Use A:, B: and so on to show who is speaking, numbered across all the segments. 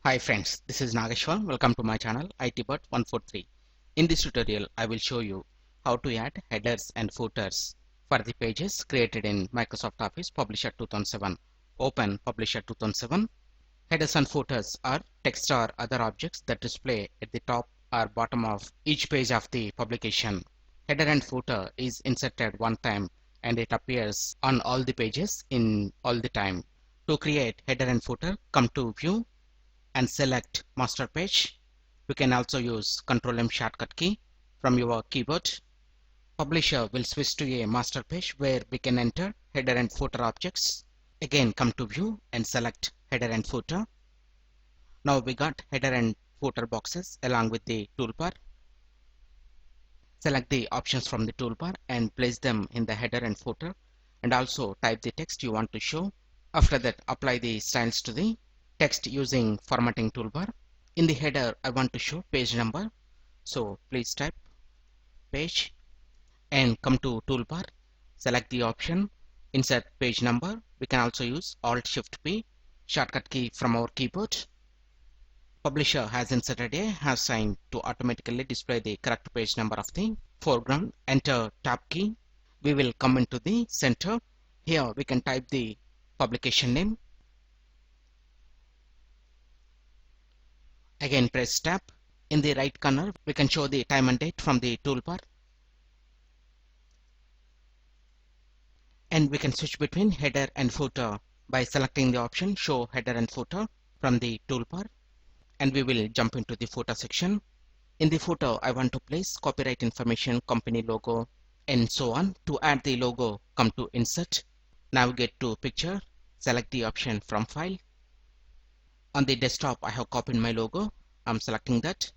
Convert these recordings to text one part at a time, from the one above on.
A: Hi friends, this is Nageshwar. Welcome to my channel ITbot143. In this tutorial, I will show you how to add headers and footers for the pages created in Microsoft Office Publisher 2007. Open Publisher 2007. Headers and footers are text or other objects that display at the top or bottom of each page of the publication. Header and footer is inserted one time and it appears on all the pages in all the time. To create header and footer, come to View and select master page. You can also use Ctrl M shortcut key from your keyboard. Publisher will switch to a master page where we can enter header and footer objects. Again, come to View and select header and footer. Now we got header and footer boxes along with the toolbar. Select the options from the toolbar and place them in the header and footer, and also type the text you want to show. After that, apply the styles to the text using formatting toolbar. In the header, I want to show page number, so please type page and come to toolbar. Select the option insert page number. We can also use Alt Shift P shortcut key from our keyboard. Publisher has inserted a hash sign to automatically display the correct page number of the foreground. Enter Tab key. We will come into the center. Here we can type the publication name. Again press Tab. In the right corner we can show the time and date from the toolbar. And we can switch between header and footer by selecting the option Show Header and Footer from the toolbar. And we will jump into the footer section. In the footer, I want to place copyright information, company logo, and so on. To add the logo, come to Insert, navigate to Picture, select the option from File. On the desktop, I have copied my logo. I'm selecting that.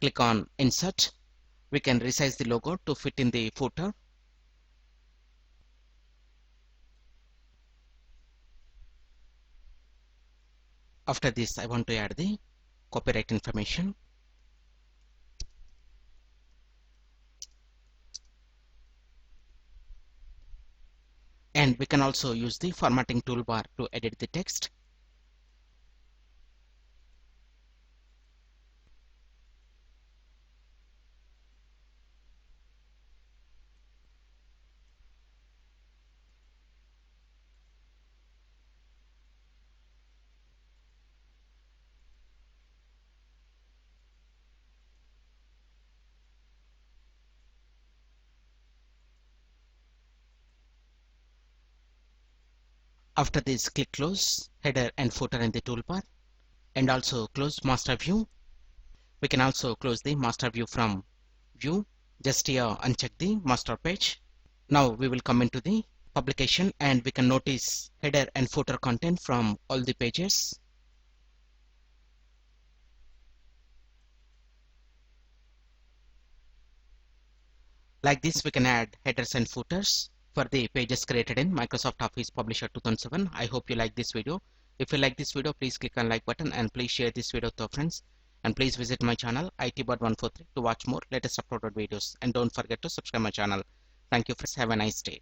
A: Click on Insert. We can resize the logo to fit in the footer. After this, I want to add the copyright information. And we can also use the formatting toolbar to edit the text. After this, click Close Header and Footer in the toolbar, and also close Master View. We can also close the Master View from View. Just here uncheck the Master page. Now we will come into the publication and we can notice header and footer content from all the pages. Like this, we can add headers and footers for the pages created in Microsoft Office Publisher 2007. I hope you like this video. If you like this video, please click on like button and please share this video to your friends. And please visit my channel ITbot143 to watch more latest uploaded videos. And don't forget to subscribe my channel. Thank you friends. Have a nice day.